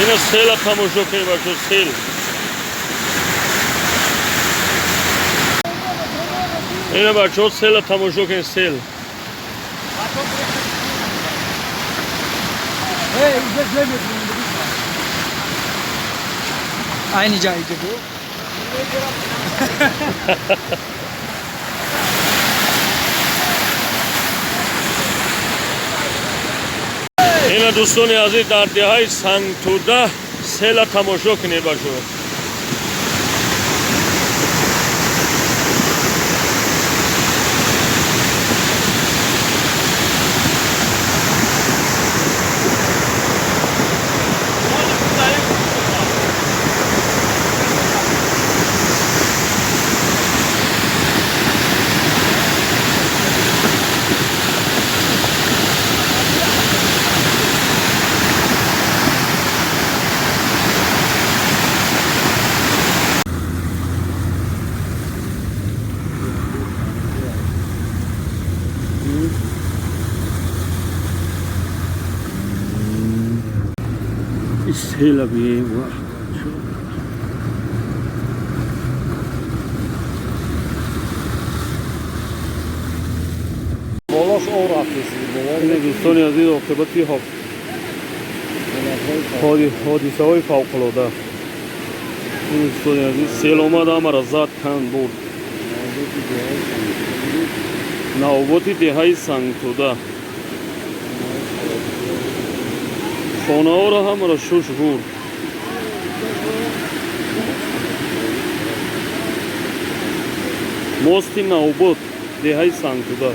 اینا سیل ها تماشا کنید بچه سیل. اینا بچه ها سیل ها تماشا کنید سیل. aynı cahilce bu. اینا دوستان عزیز در دهه سنگتوده سیل ها تماشا کنید بچه ها. سیل ابھی بالاش آور رفته این دوستان عزیز عاقبت حادثه های فوق العاده. این دوستان عزیز سیل آمد همه را زد کند برد. نوبت دهه سنگتوده خانه ها را همه را شش برد. ماست نوبت دهه سنگتوده.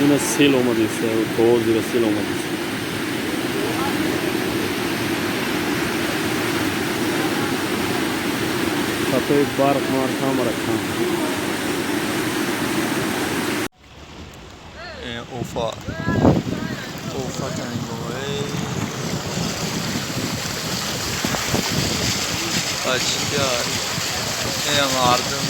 این سیل آمده است، تو زیر سیل آمده است. سپه برق مارک هم رکھا. اوفا کنگوه اشکار این مردم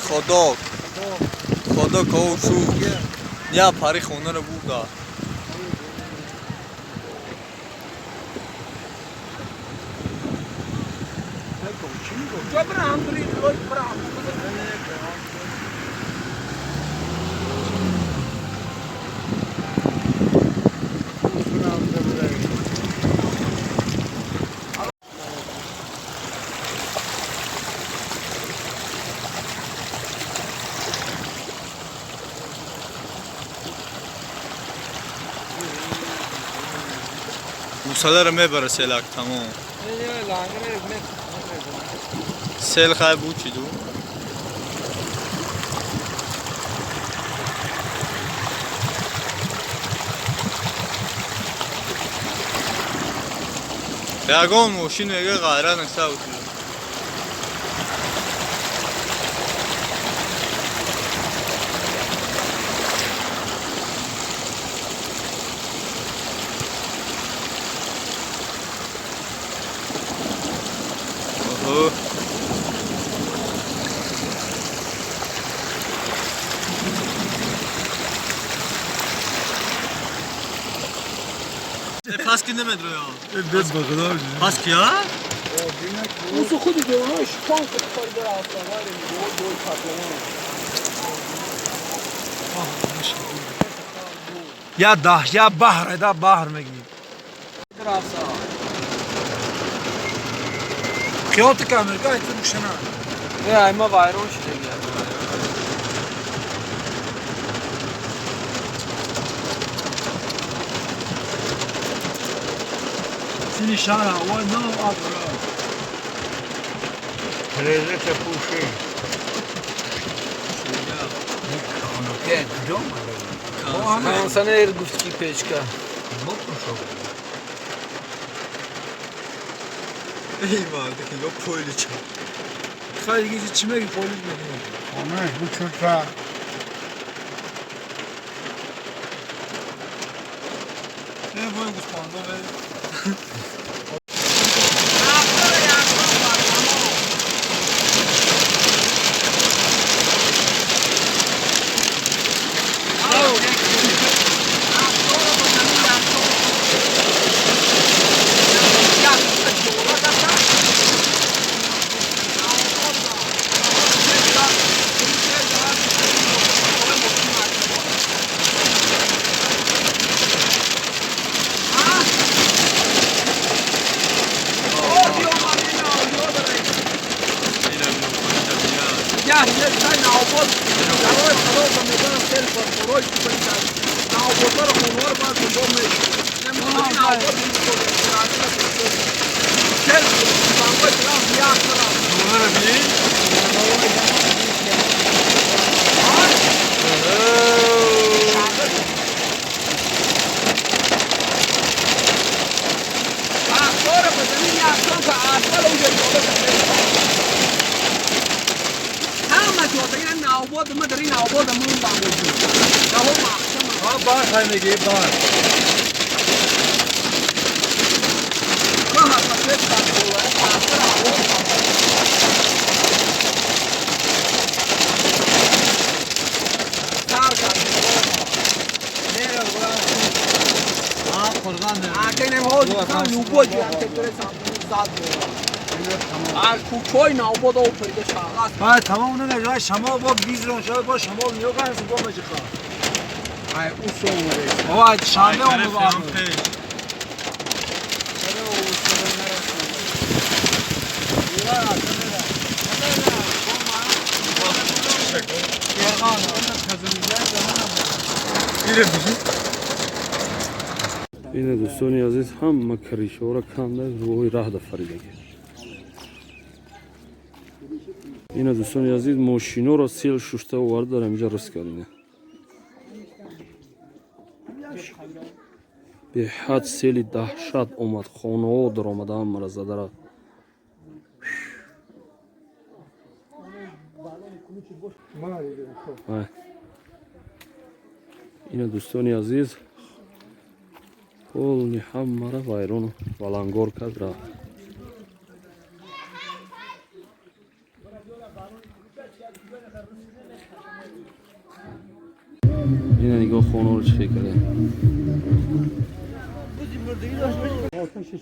خدا کاوشو یا پاری خونه رو بوده. موساله رو میبره سیلک تمام. سیل خواهی بود چی دو؟ یکان موشین میگه غیره نکسه بود. پس که نمیدرو یا؟ بس بقدر پس کیا؟ اوزو خودی دوناش پانک کاری در آسانه دوی پتلمان Ya dah ya bahar da bahar megni. در آسانه Kıyotı kamera gayet müşena. Ya ama bayram şişe geldi. Seni şara o no adro. Lezzet puşi. Onu که کجا کانسان گفت کی پیچکا بکشو ای vardı ki yok poyliça. Haydi gece çime git polis mi? Ona bu çocuklar نه باید گوسپاندا بریم. بار خیمگی بار تمام اون نجای شما با 20 رون شده با شما نیو کنه با مجی خواه ای او سومره بابا شانده اون با اینه دوستانی عزیز همه کریشه ها را کنده روی راه ده فریدگی. اینه دوستانی عزیز ماشینا را سیل ششته و ورد دارم اینجا رست کردینه. به حد سیلی دهشت اومد، خانه ها در آمده هم مرا زده را. اینه دوستانی عزیز کلی همه را ویران و ولنگار کرد رفت. اینه نگاه خانه رو چه کرده.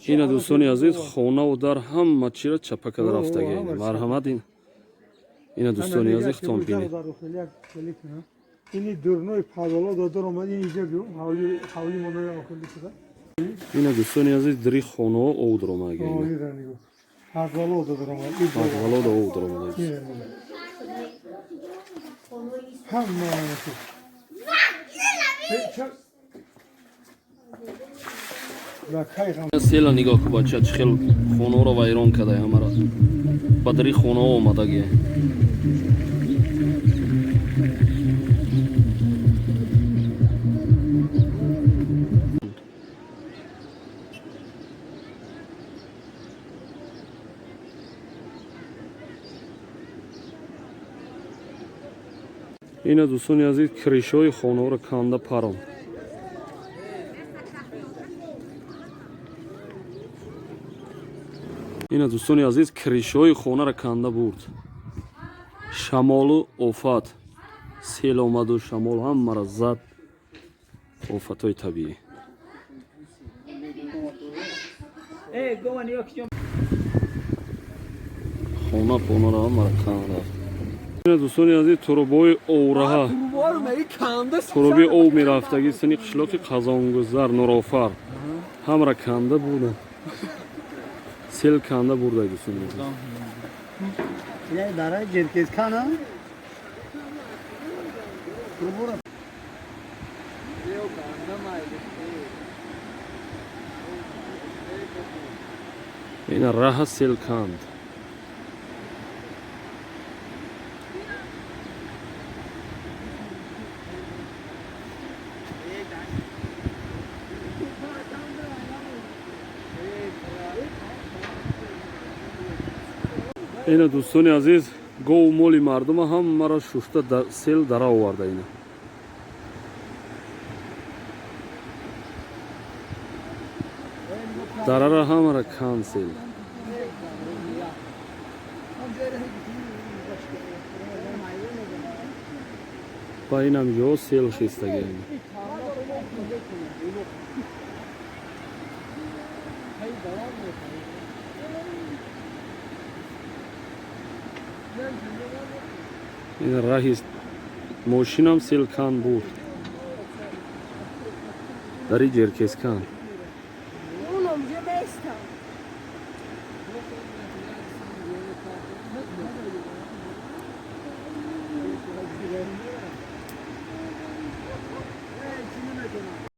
اینه دوستانی عزیز خانه و در همه چی را چپه کرده رفتگی. مرحمت اینه دوستانی عزیز خطان بینید. اینی درنوی پادالا دادر اومدی اینجا بیو حوالی مونای آخوندی شده اینه دوستانی عزیز دری خانه ها او در اومده آولی رنگو حوالا دادر اومدی حوالا دا او در اومده همه نمشو سیلا نگاه که بچه چه خیلی خانه را ویران کرده همه را با دری خانه ها اومده گیه. اینه دوستانی عزیز کریشه های خانه را کنده پرام. اینه دوستانی عزیز کریشه های خانه را کنده برد. شمال و آفت سیل آمد و شمال هم مرا زد. آفت های طبیعی. خانه پونه را هم مرا کنده. اینه دوستانی عزیز تروبای اوره تروبی او می رفتگی سنی قشلاک قزانگذر نورافر هم را کنده بوده. سیل کنده برده دوستانی عزیز. یه داره جرکیز کنه این راه سیل کند. اینه دوستانی عزیز گو و مولی مردم هم مرا شسته سیل در آورده اینه. дарара ҳамара кансел. Ба инам ё сел хистагем. ин раҳи мошинам селкан буд. Дари ҷеркескан. اونم جه بستم